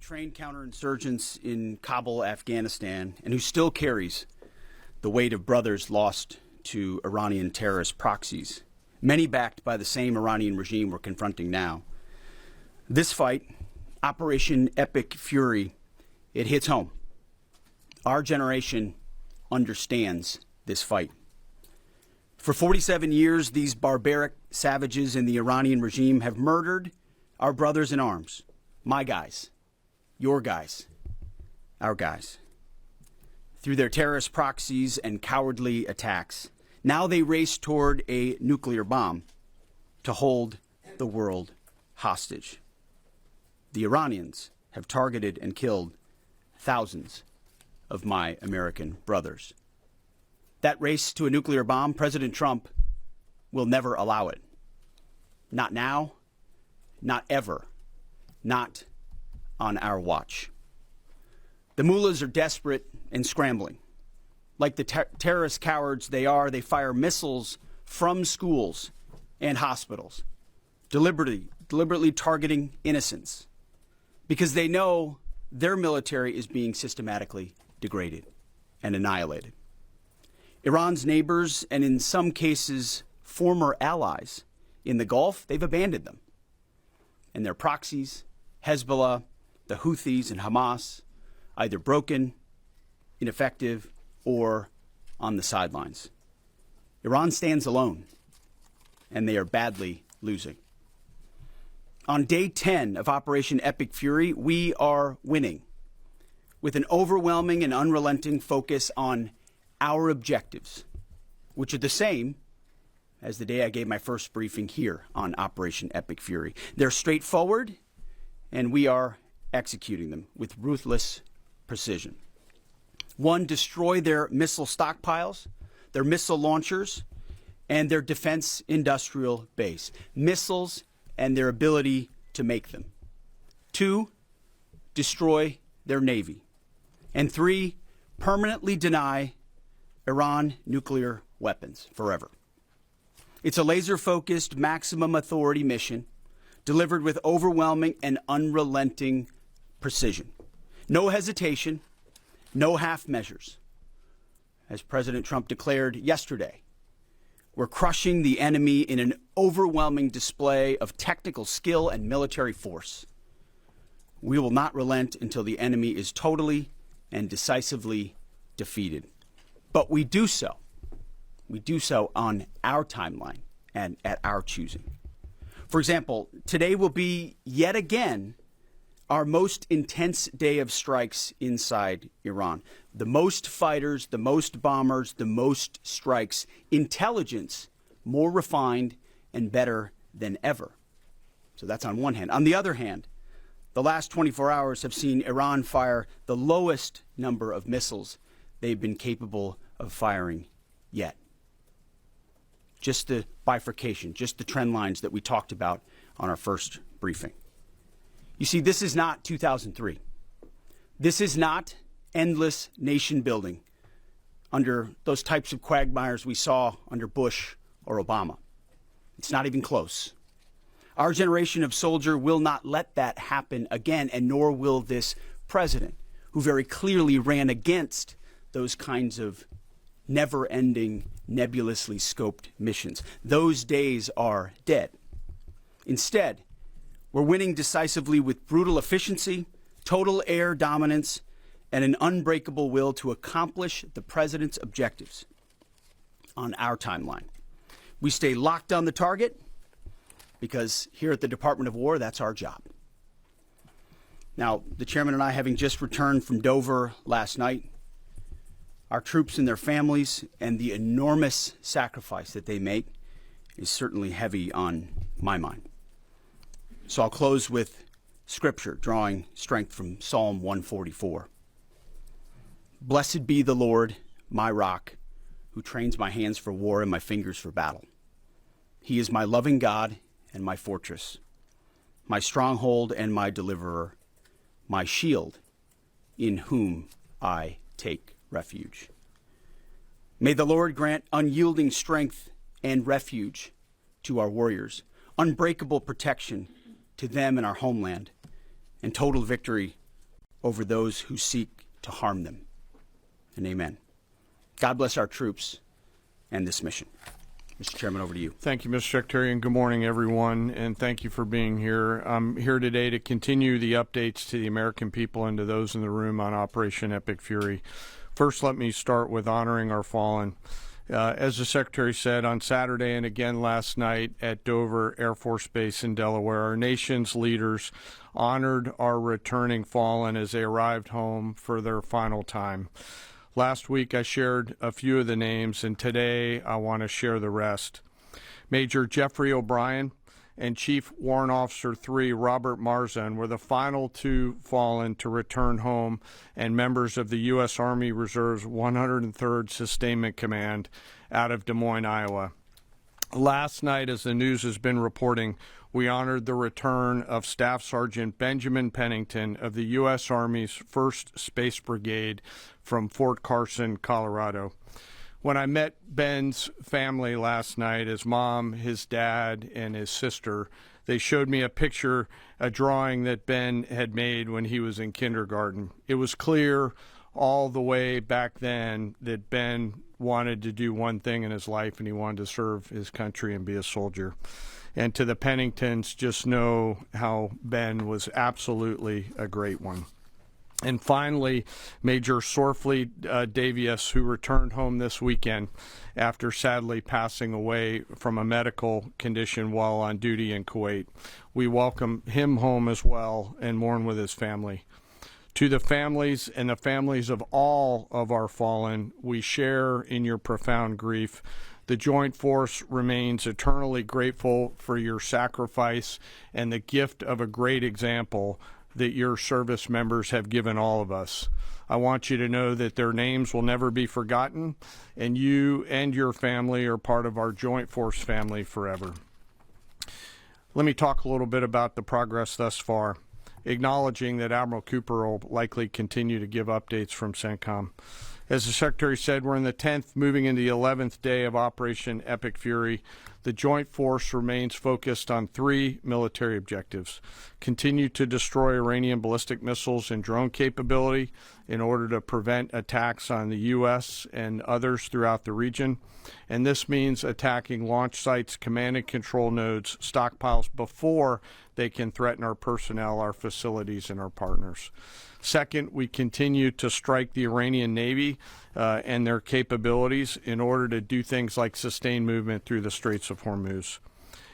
trained counterinsurgents in Kabul, Afghanistan, and who still carries the weight of brothers lost to Iranian terrorist proxies, many backed by the same Iranian regime we're confronting now. This fight, Operation Epic Fury, it hits home. Our generation understands this fight. For 47 years, these barbaric savages in the Iranian regime have murdered our brothers in arms, my guys, your guys, our guys. Through their terrorist proxies and cowardly attacks, now they race toward a nuclear bomb to hold the world hostage. The Iranians have targeted and killed thousands of my American brothers. That race to a nuclear bomb, President Trump will never allow it. Not now, not ever, not on our watch. The mullahs are desperate and scrambling. Like the terrorist cowards they are, they fire missiles from schools and hospitals, deliberately targeting innocents, because they know their military is being systematically degraded and annihilated. Iran's neighbors, and in some cases former allies in the Gulf, they've abandoned them. And their proxies, Hezbollah, the Houthis, and Hamas, either broken, ineffective, or on the sidelines. Iran stands alone, and they are badly losing. On day 10 of Operation Epic Fury, we are winning with an overwhelming and unrelenting focus on our objectives, which are the same as the day I gave my first briefing here on Operation Epic Fury. They're straightforward, and we are executing them with ruthless precision. One, destroy their missile stockpiles, their missile launchers, and their defense industrial base. Missiles and their ability to make them. Two, destroy their navy. And three, permanently deny Iran nuclear weapons forever. It's a laser-focused, maximum authority mission delivered with overwhelming and unrelenting precision. No hesitation, no half measures. As President Trump declared yesterday, we're crushing the enemy in an overwhelming display of technical skill and military force. We will not relent until the enemy is totally and decisively defeated. But we do so on our timeline and at our choosing. For example, today will be yet again our most intense day of strikes inside Iran. The most fighters, the most bombers, the most strikes. Intelligence more refined and better than ever. So that's on one hand. On the other hand, the last 24 hours have seen Iran fire the lowest number of missiles they've been capable of firing yet. Just the bifurcation, just the trend lines that we talked about on our first briefing. You see, this is not 2003. This is not endless nation building under those types of quagmires we saw under Bush or Obama. It's not even close. Our generation of soldier will not let that happen again, and nor will this president, who very clearly ran against those kinds of never-ending, nebulously scoped missions. Those days are dead. Instead, we're winning decisively with brutal efficiency, total air dominance, and an unbreakable will to accomplish the president's objectives on our timeline. We stay locked on the target because here at the Department of War, that's our job. Now, the chairman and I, having just returned from Dover last night, our troops and their families and the enormous sacrifice that they make is certainly heavy on my mind. So I'll close with scripture, drawing strength from Psalm 144. Blessed be the Lord, my rock, who trains my hands for war and my fingers for battle. He is my loving God and my fortress, my stronghold and my deliverer, my shield, in whom I take refuge. May the Lord grant unyielding strength and refuge to our warriors, unbreakable protection to them and our homeland, and total victory over those who seek to harm them. And amen. God bless our troops and this mission. Mr. Chairman, over to you. Thank you, Mr. Secretary, and good morning, everyone, and thank you for being here. I'm here today to continue the updates to the American people and to those in the room on Operation Epic Fury. First, let me start with honoring our fallen. As the Secretary said, on Saturday and again last night at Dover Air Force Base in Delaware, our nation's leaders honored our returning fallen as they arrived home for their final time. Last week, I shared a few of the names, and today I want to share the rest. Major Jeffrey O'Brien and Chief Warrant Officer 3 Robert Marzan were the final two fallen to return home and members of the U.S. Army Reserve's 103rd Sustainment Command out of Des Moines, Iowa. Last night, as the news has been reporting, we honored the return of Staff Sergeant Benjamin Pennington of the U.S. Army's 1st Space Brigade from Fort Carson, Colorado. When I met Ben's family last night, his mom, his dad, and his sister, they showed me a picture, a drawing that Ben had made when he was in kindergarten. It was clear all the way back then that Ben wanted to do one thing in his life, and he wanted to serve his country and be a soldier. And to the Penningtons, just know how Ben was absolutely a great one. And finally, Major Sorfleet Davies, who returned home this weekend after sadly passing away from a medical condition while on duty in Kuwait. We welcome him home as well and mourn with his family. To the families and the families of all of our fallen, we share in your profound grief. The Joint Force remains eternally grateful for your sacrifice and the gift of a great example that your service members have given all of us. I want you to know that their names will never be forgotten, and you and your family are part of our Joint Force family forever. Let me talk a little bit about the progress thus far, acknowledging that Admiral Cooper will likely continue to give updates from CENTCOM. As the Secretary said, we're in the 10th, moving into the 11th day of Operation Epic Fury. The Joint Force remains focused on 3 military objectives. Continue to destroy Iranian ballistic missiles and drone capability in order to prevent attacks on the U.S. and others throughout the region. And this means attacking launch sites, command and control nodes, stockpiles before they can threaten our personnel, our facilities, and our partners. Second, we continue to strike the Iranian Navy and their capabilities in order to do things like sustain movement through the Straits of Hormuz.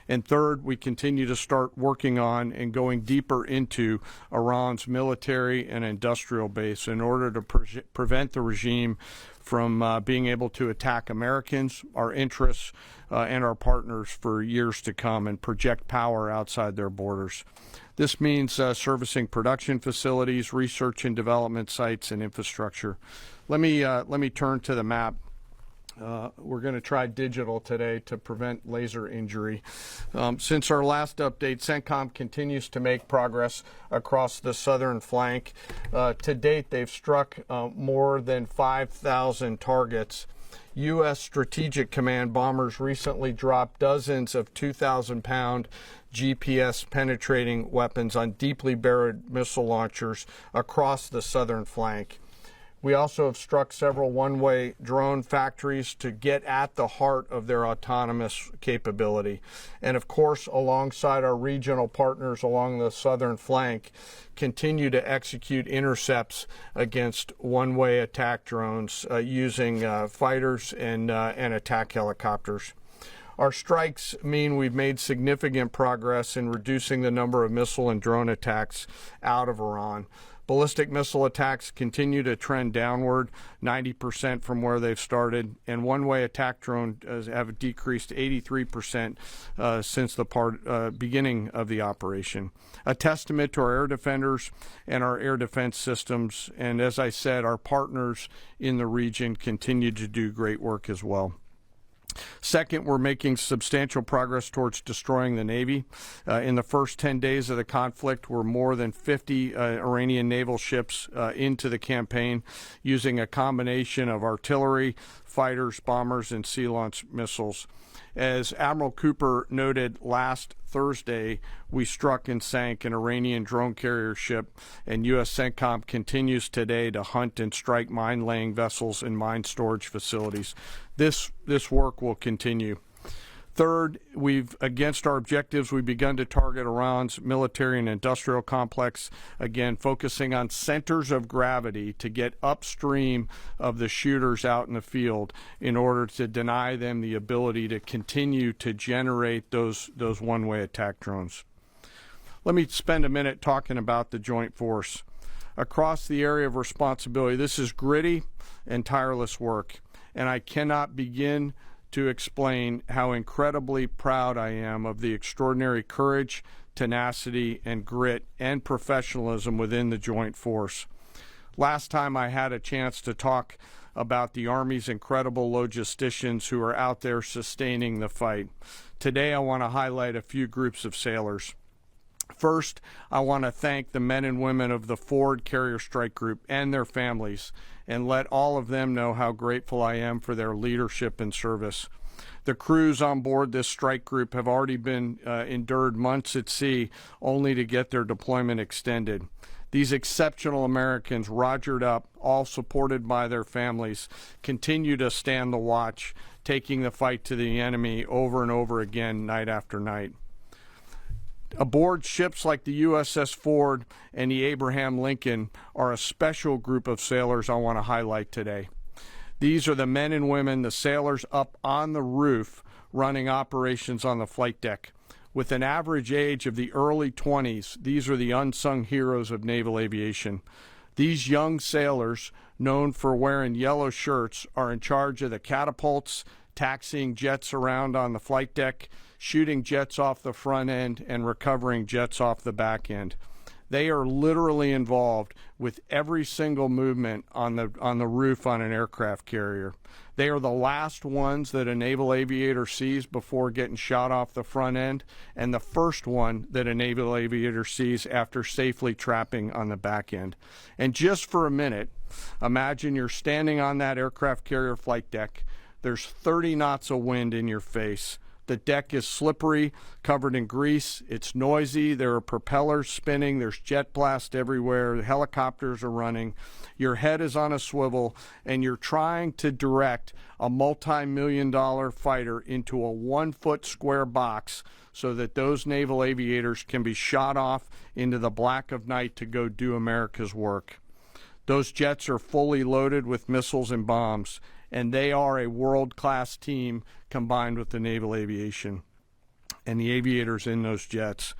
And third, we continue to start working on and going deeper into Iran's military and industrial base in order to prevent the regime from being able to attack Americans, our interests, and our partners for years to come and project power outside their borders. This means servicing production facilities, research and development sites, and infrastructure. Let me turn to the map. We're going to try digital today to prevent laser injury. Since our last update, CENTCOM continues to make progress across the southern flank. To date, they've struck more than 5,000 targets. U.S. Strategic Command bombers recently dropped dozens of 2,000-pound GPS penetrating weapons on deeply buried missile launchers across the southern flank. We also have struck several one-way drone factories to get at the heart of their autonomous capability. And of course, alongside our regional partners along the southern flank, continue to execute intercepts against one-way attack drones using fighters and attack helicopters. Our strikes mean we've made significant progress in reducing the number of missile and drone attacks out of Iran. Ballistic missile attacks continue to trend downward, 90% from where they've started, and one-way attack drones have decreased 83% since the beginning of the operation. A testament to our air defenders and our air defense systems, and as I said, our partners in the region continue to do great work as well. Second, we're making substantial progress towards destroying the Navy. In the first 10 days of the conflict, we're more than 50 Iranian naval ships into the campaign using a combination of artillery, fighters, bombers, and sea-launched missiles. As Admiral Cooper noted last Thursday, we struck and sank an Iranian drone carrier ship, and U.S. CENTCOM continues today to hunt and strike mine-laying vessels and mine storage facilities. This work will continue. Third, against our objectives, we've begun to target Iran's military and industrial complex, again, focusing on centers of gravity to get upstream of the shooters out in the field in order to deny them the ability to continue to generate those one-way attack drones. Let me spend a minute talking about the joint force. Across the area of responsibility, this is gritty and tireless work, and I cannot begin to explain how incredibly proud I am of the extraordinary courage, tenacity, and grit and professionalism within the joint force. Last time I had a chance to talk about the Army's incredible logisticians who are out there sustaining the fight. Today I want to highlight a few groups of sailors. First, I want to thank the men and women of the Ford Carrier Strike Group and their families, and let all of them know how grateful I am for their leadership and service. The crews on board this strike group have already been endured months at sea only to get their deployment extended. These exceptional Americans, rogered up, all supported by their families, continue to stand the watch, taking the fight to the enemy over and over again, night after night. Aboard ships like the USS Ford and the Abraham Lincoln are a special group of sailors I want to highlight today. These are the men and women, the sailors up on the roof running operations on the flight deck. With an average age of the early 20s, these are the unsung heroes of naval aviation. These young sailors, known for wearing yellow shirts, are in charge of the catapults, taxiing jets around on the flight deck, shooting jets off the front end, and recovering jets off the back end. They are literally involved with every single movement on the roof on an aircraft carrier. They are the last ones that a naval aviator sees before getting shot off the front end, and the first one that a naval aviator sees after safely trapping on the back end. And just for a minute, imagine you're standing on that aircraft carrier flight deck. There's 30 knots of wind in your face. The deck is slippery, covered in grease. It's noisy. There are propellers spinning. There's jet blast everywhere. The helicopters are running. Your head is on a swivel, and you're trying to direct a multi-million-dollar fighter into a 1-foot square box so that those naval aviators can be shot off into the black of night to go do America's work. Those jets are fully loaded with missiles and bombs, and they are a world-class team combined with the naval aviation and the aviators in those jets.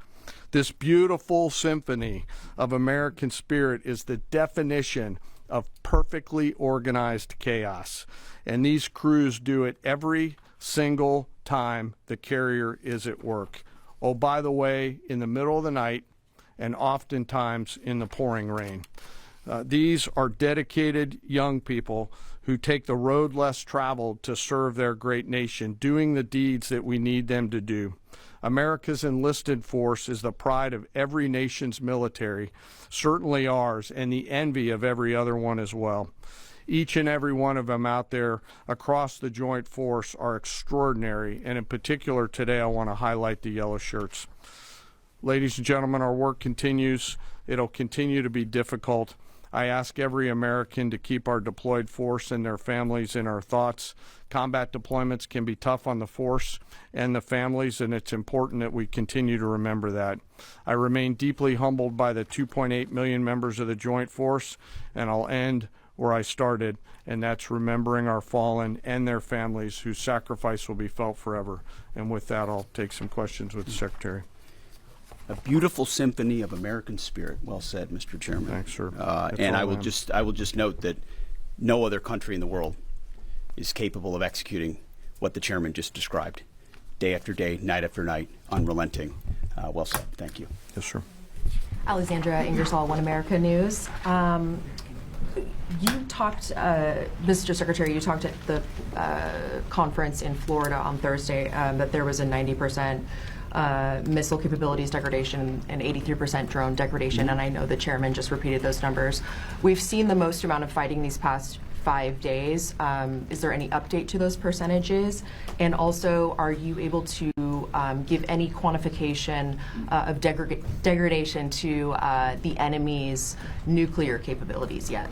This beautiful symphony of American spirit is the definition of perfectly organized chaos, and these crews do it every single time the carrier is at work. Oh, by the way, in the middle of the night and oftentimes in the pouring rain. These are dedicated young people who take the road less traveled to serve their great nation, doing the deeds that we need them to do. America's enlisted force is the pride of every nation's military, certainly ours, and the envy of every other one as well. Each and every one of them out there across the joint force are extraordinary, and in particular today I want to highlight the yellow shirts. Ladies and gentlemen, our work continues. It'll continue to be difficult. I ask every American to keep our deployed force and their families in our thoughts. Combat deployments can be tough on the force and the families, and it's important that we continue to remember that. I remain deeply humbled by the 2.8 million members of the Joint Force, and I'll end where I started, and that's remembering our fallen and their families whose sacrifice will be felt forever. And with that, I'll take some questions with the Secretary. A beautiful symphony of American spirit. Well said, Mr. Chairman. Thanks, sir. And I will just note that no other country in the world is capable of executing what the chairman just described, day after day, night after night, unrelenting. Well said. Thank you. Yes, sir. Alexandra Ingersoll, One America News. You talked, Mr. Secretary, you talked at the conference in Florida on Thursday that there was a 90% missile capabilities degradation and 83% drone degradation, and I know the chairman just repeated those numbers. We've seen the most amount of fighting these past 5 days. Is there any update to those percentages? And also, are you able to give any quantification of degradation to the enemy's nuclear capabilities yet?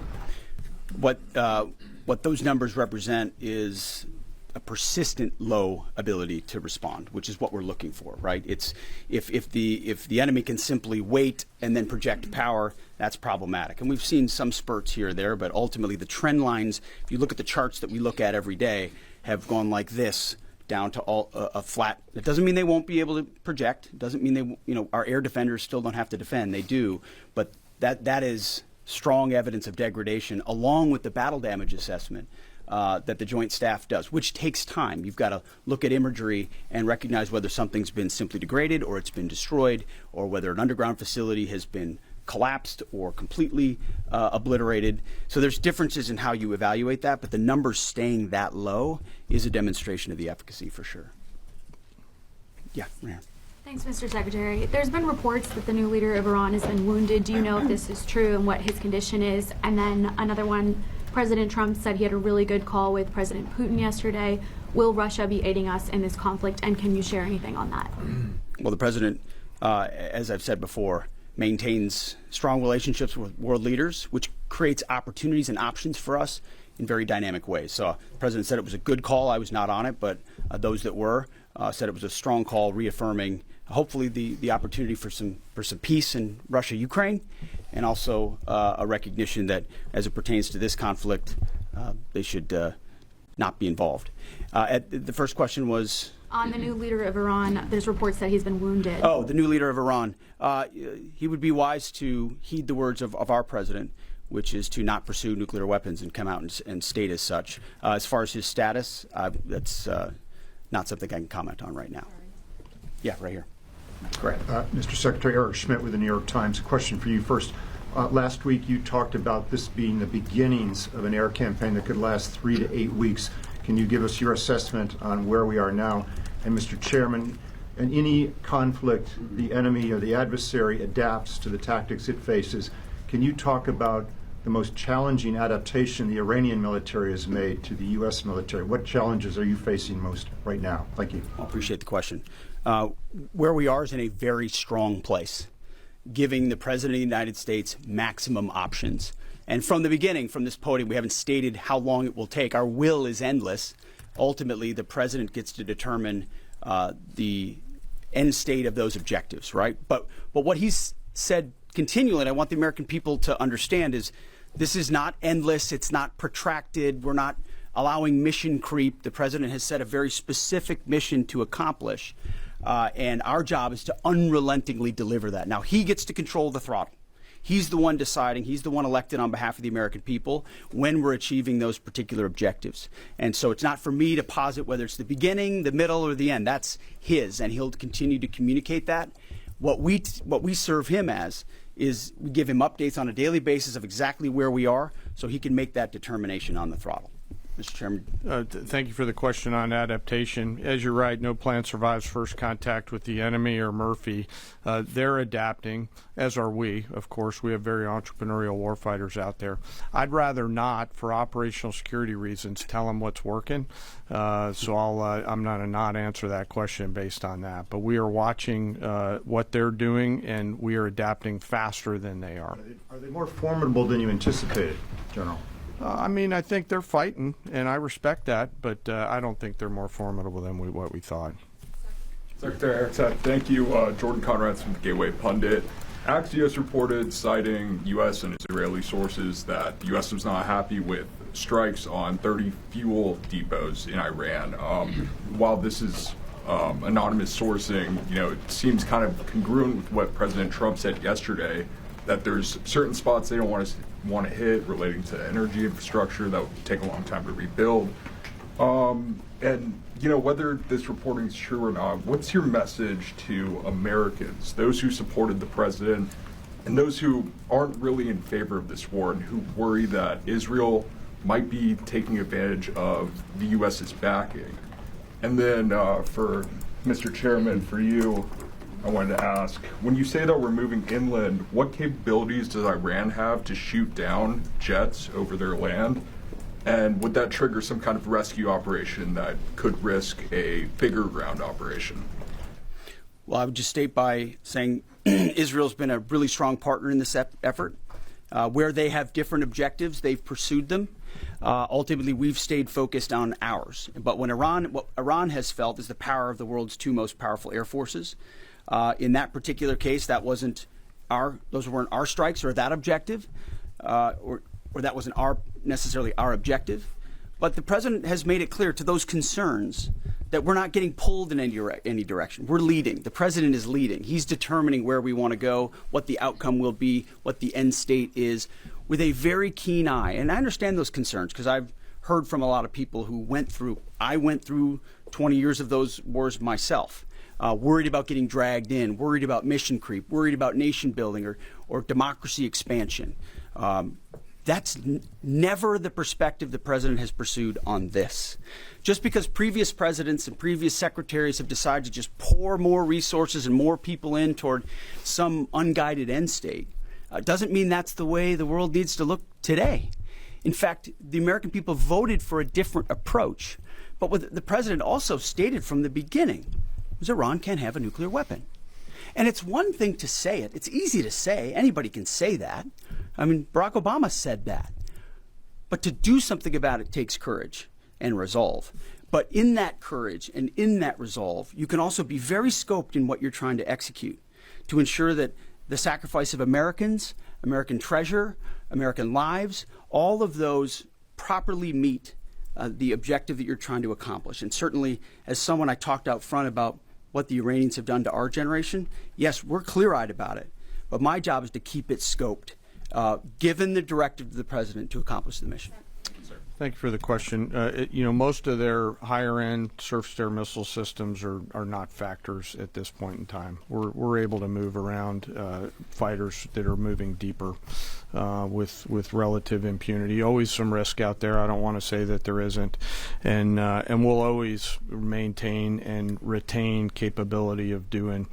What those numbers represent is a persistent low ability to respond, which is what we're looking for, right? It's if the enemy can simply wait and then project power, that's problematic. And we've seen some spurts here or there, but ultimately the trend lines, if you look at the charts that we look at every day, have gone like this down to a flat. It doesn't mean they won't be able to project. It doesn't mean our air defenders still don't have to defend. They do, but that is strong evidence of degradation, along with the battle damage assessment that the Joint Staff does, which takes time. You've got to look at imagery and recognize whether something's been simply degraded or it's been destroyed, or whether an underground facility has been collapsed or completely obliterated. So there's differences in how you evaluate that, but the numbers staying that low is a demonstration of the efficacy for sure. Yeah, right here. Thanks, Mr. Secretary. There's been reports that the new leader of Iran has been wounded. Do you know if this is true and what his condition is? And then another one, President Trump said he had a really good call with President Putin yesterday. Will Russia be aiding us in this conflict, and can you share anything on that? Well, the president, as I've said before, maintains strong relationships with world leaders, which creates opportunities and options for us in very dynamic ways. So the president said it was a good call. I was not on it, but those that were said it was a strong call, reaffirming hopefully the opportunity for some peace in Russia-Ukraine, and also a recognition that as it pertains to this conflict, they should not be involved. The first question was? On the new leader of Iran, there's reports that he's been wounded. Oh, the new leader of Iran. He would be wise to heed the words of our president, which is to not pursue nuclear weapons and come out and state as such. As far as his status, that's not something I can comment on right now. Yeah, right here. Correct. Mr. Secretary, Eric Schmidt with the New York Times. A question for you first. Last week you talked about this being the beginnings of an air campaign that could last 3 to 8 weeks. Can you give us your assessment on where we are now? And Mr. Chairman, in any conflict, the enemy or the adversary adapts to the tactics it faces. Can you talk about the most challenging adaptation the Iranian military has made to the U.S. military? What challenges are you facing most right now? Thank you. I appreciate the question. Where we are is in a very strong place, giving the President of the United States maximum options. And from the beginning, from this podium, we haven't stated how long it will take. Our will is endless. Ultimately, the President gets to determine the end state of those objectives, right? But what he's said continually, and I want the American people to understand, is this is not endless. It's not protracted. We're not allowing mission creep. The President has set a very specific mission to accomplish. And our job is to unrelentingly deliver that. Now, he gets to control the throttle. He's the one deciding, he's the one elected on behalf of the American people when we're achieving those particular objectives. And so it's not for me to posit whether it's the beginning, the middle, or the end. That's his, and he'll continue to communicate that. What we serve him as is we give him updates on a daily basis of exactly where we are so he can make that determination on the throttle. Mr. Chairman. Thank you for the question on adaptation. As you're right, no plan survives first contact with the enemy or Murphy. They're adapting, as are we. Of course, we have very entrepreneurial warfighters out there. I'd rather not, for operational security reasons, tell them what's working. So I'm not a not answer that question based on that. But we are watching what they're doing, and we are adapting faster than they are. Are they more formidable than you anticipated, General? I think they're fighting, and I respect that, but I don't think they're more formidable than what we thought. Secretary Hegseth, thank you. Jordan Conrads from the Gateway Pundit. Axios reported, citing U.S. and Israeli sources, that the U.S. was not happy with strikes on 30 fuel depots in Iran. While this is anonymous sourcing, it seems kind of congruent with what President Trump said yesterday, that there's certain spots they don't want to hit relating to energy infrastructure that would take a long time to rebuild. And whether this reporting is true or not, what's your message to Americans, those who supported the president and those who aren't really in favor of this war and who worry that Israel might be taking advantage of the U.S.'s backing? And then for Mr. Chairman, for you, I wanted to ask, when you say that we're moving inland, what capabilities does Iran have to shoot down jets over their land? And would that trigger some kind of rescue operation that could risk a bigger ground operation? Well, I would just state by saying Israel's been a really strong partner in this effort. Where they have different objectives, they've pursued them. Ultimately, we've stayed focused on ours. But what Iran has felt is the power of the world's two most powerful air forces. In that particular case, those weren't our strikes or that objective, or that wasn't necessarily our objective. But the president has made it clear to those concerns that we're not getting pulled in any direction. We're leading. The president is leading. He's determining where we want to go, what the outcome will be, what the end state is, with a very keen eye. And I understand those concerns because I've heard from a lot of people who I went through 20 years of those wars myself, worried about getting dragged in, worried about mission creep, worried about nation building or democracy expansion. That's never the perspective the president has pursued on this. Just because previous presidents and previous secretaries have decided to just pour more resources and more people in toward some unguided end state doesn't mean that's the way the world needs to look today. In fact, the American people voted for a different approach. But what the president also stated from the beginning was Iran can't have a nuclear weapon. And it's one thing to say it. It's easy to say. Anybody can say that. I mean, Barack Obama said that. But to do something about it takes courage and resolve. But in that courage and in that resolve, you can also be very scoped in what you're trying to execute to ensure that the sacrifice of Americans, American treasure, American lives, all of those properly meet the objective that you're trying to accomplish. And certainly, as someone I talked out front about what the Iranians have done to our generation, yes, we're clear-eyed about it. But my job is to keep it scoped, given the directive of the president to accomplish the mission. Thank you for the question. Most of their higher-end surface-to-air missile systems are not factors at this point in time. We're able to move around fighters that are moving deeper with relative impunity. Always some risk out there. I don't want to say that there isn't, and we'll always maintain and retain capability of doing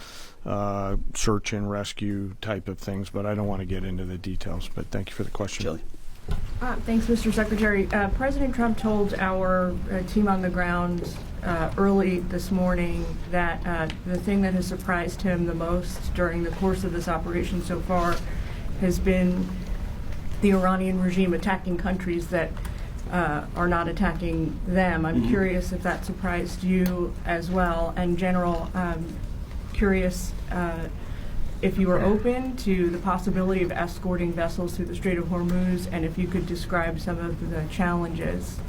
search and rescue type of things. But I don't want to get into the details. But thank you for the question. Chili. Thanks, Mr. Secretary. President Trump told our team on the ground early this morning that the thing that has surprised him the most during the course of this operation so far has been the Iranian regime attacking countries that are not attacking them. I'm curious if that surprised you as well. And General, curious if you were open to the possibility of escorting vessels through the Strait of Hormuz, and if you could describe some of the challenges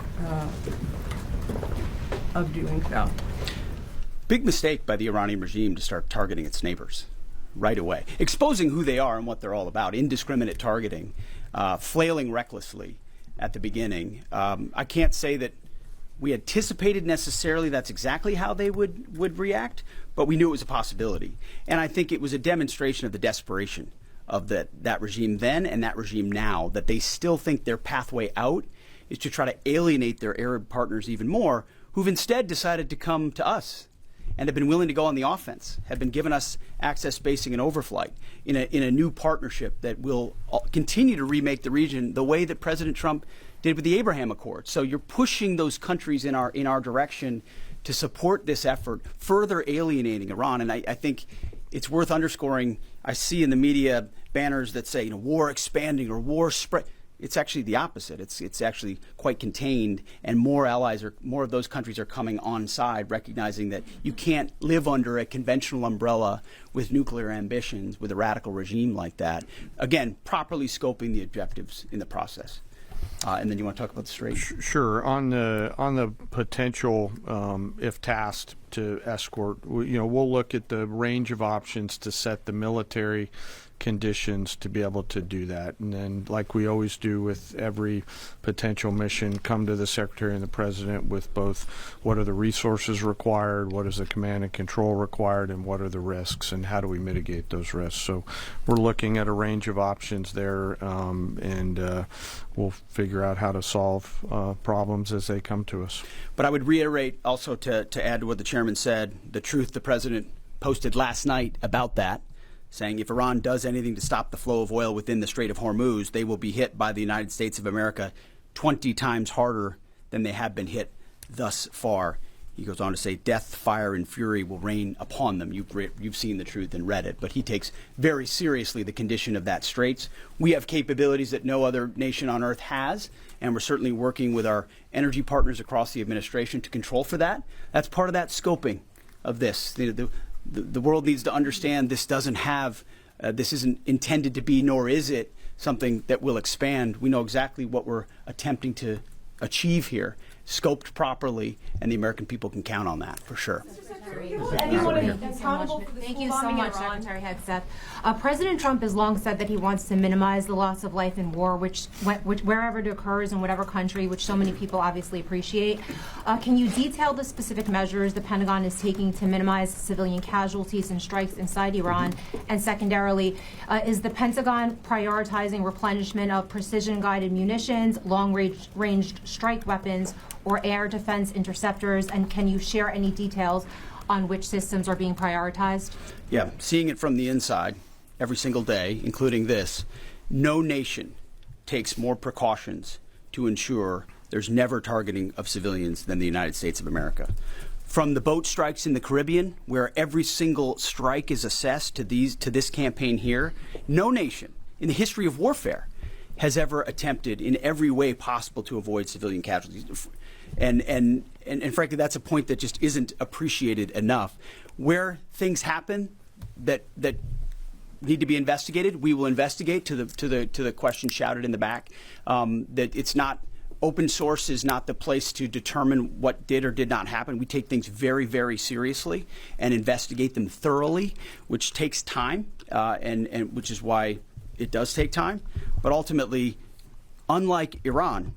of doing so. Big mistake by the Iranian regime to start targeting its neighbors right away, exposing who they are and what they're all about, indiscriminate targeting, flailing recklessly at the beginning. I can't say that we anticipated necessarily that's exactly how they would react, but we knew it was a possibility. And I think it was a demonstration of the desperation of that regime then and that regime now, that they still think their pathway out is to try to alienate their Arab partners even more, who've instead decided to come to us and have been willing to go on the offense, have been giving us access, basing, and overflight in a new partnership that will continue to remake the region the way that President Trump did with the Abraham Accords. So you're pushing those countries in our direction to support this effort, further alienating Iran. And I think it's worth underscoring. I see in the media banners that say, war expanding or war spread. It's actually the opposite. It's actually quite contained, and more of those countries are coming on side, recognizing that you can't live under a conventional umbrella with nuclear ambitions with a radical regime like that. Again, properly scoping the objectives in the process. And then you want to talk about the Strait? Sure. On the potential, if tasked to escort, we'll look at the range of options to set the military conditions to be able to do that. And then, like we always do with every potential mission, come to the Secretary and the President with both what are the resources required, what is the command and control required, and what are the risks, and how do we mitigate those risks. So we're looking at a range of options there, and we'll figure out how to solve problems as they come to us. But I would reiterate also to add to what the chairman said, the truth the president posted last night about that, saying if Iran does anything to stop the flow of oil within the Strait of Hormuz, they will be hit by the United States of America 20 times harder than they have been hit thus far. He goes on to say, death, fire, and fury will rain upon them. You've seen the truth and read it. But he takes very seriously the condition of that straits. We have capabilities that no other nation on earth has, and we're certainly working with our energy partners across the administration to control for that. That's part of that scoping of this. The world needs to understand this doesn't have, this isn't intended to be, nor is it something that will expand. We know exactly what we're attempting to achieve here, scoped properly, and the American people can count on that for sure. Thank you so much, Secretary Hegseth. President Trump has long said that he wants to minimize the loss of life in war, which wherever it occurs in whatever country, which so many people obviously appreciate. Can you detail the specific measures the Pentagon is taking to minimize civilian casualties and strikes inside Iran? And secondarily, is the Pentagon prioritizing replenishment of precision-guided munitions, long-ranged strike weapons, or air defense interceptors? And can you share any details on which systems are being prioritized? Yeah, seeing it from the inside every single day, including this, no nation takes more precautions to ensure there's never targeting of civilians than the United States of America. From the boat strikes in the Caribbean, where every single strike is assessed to this campaign here, no nation in the history of warfare has ever attempted in every way possible to avoid civilian casualties. And frankly, that's a point that just isn't appreciated enough. Where things happen that need to be investigated, we will investigate. To the question shouted in the back, that it's not open source is not the place to determine what did or did not happen. We take things very, very seriously and investigate them thoroughly, which takes time, and which is why it does take time. But ultimately, unlike Iran,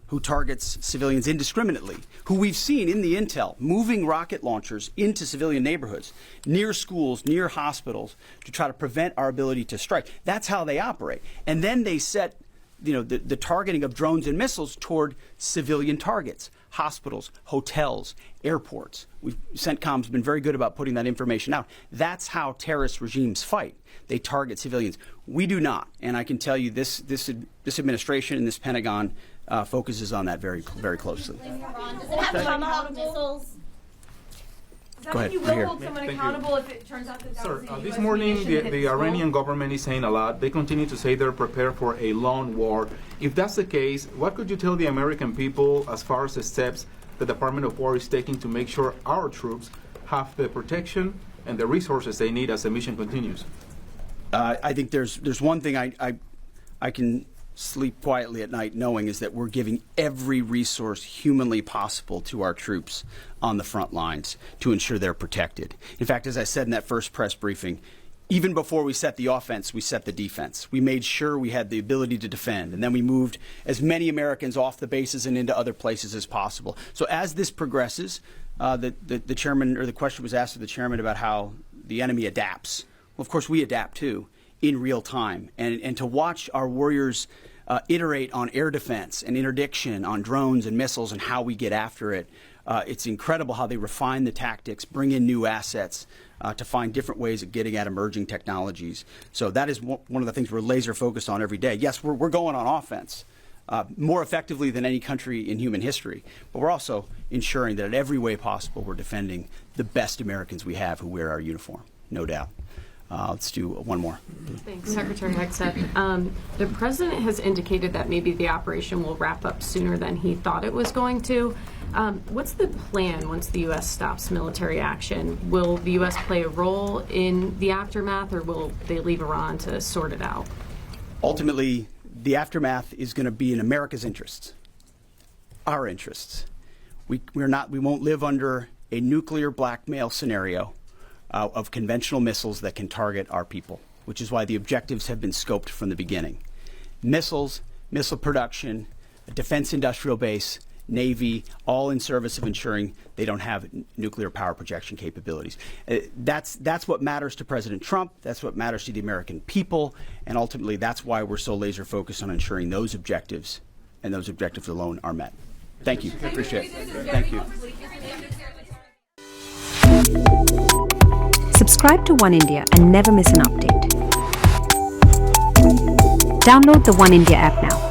who targets civilians indiscriminately, who we've seen in the intel moving rocket launchers into civilian neighborhoods, near schools, near hospitals, to try to prevent our ability to strike. That's how they operate. And then they set the targeting of drones and missiles toward civilian targets, hospitals, hotels, airports. CENTCOM's been very good about putting that information out. That's how terrorist regimes fight. They target civilians. We do not. And I can tell you this administration and this Pentagon focuses on that very, very closely. Does it have Tomahawk missiles? Go ahead. You will hold someone accountable if it turns out that that was a This US morning, mission that hit the the school? Iranian government is saying a lot. They continue to say they're prepared for a long war. If that's the case, what could you tell the American people as far as the steps the Department of War is taking to make sure our troops have the protection and the resources they need as the mission continues? I think there's one thing I can sleep quietly at night knowing is that we're giving every resource humanly possible to our troops on the front lines to ensure they're protected. In fact, as I said in that first press briefing, even before we set the offense, we set the defense. We made sure we had the ability to defend, and then we moved as many Americans off the bases and into other places as possible. So as this progresses, the chairman, or the question was asked of the chairman about how the enemy adapts. Well, of course, we adapt too in real time, and to watch our warriors iterate on air defense and interdiction on drones and missiles and how we get after it. It's incredible how they refine the tactics, bring in new assets to find different ways of getting at emerging technologies. So that is one of the things we're laser focused on every day. Yes, we're going on offense more effectively than any country in human history, but we're also ensuring that in every way possible we're defending the best Americans we have who wear our uniform, no doubt. Let's do one more. Thanks, Secretary Hegseth. The president has indicated that maybe the operation will wrap up sooner than he thought it was going to. What's the plan once the U.S. stops military action? Will the U.S. play a role in the aftermath, or will they leave Iran to sort it out? Ultimately, the aftermath is going to be in America's interests, our interests. We won't live under a nuclear blackmail scenario of conventional missiles that can target our people, which is why the objectives have been scoped from the beginning. Missiles, missile production, a defense industrial base, Navy, all in service of ensuring they don't have nuclear power projection capabilities. That's what matters to President Trump. That's what matters to the American people. And ultimately, that's why we're so laser focused on ensuring those objectives and those objectives alone are met. Thank you. I appreciate it. Thank you. Subscribe to One India and never miss an update. Download the One India app now.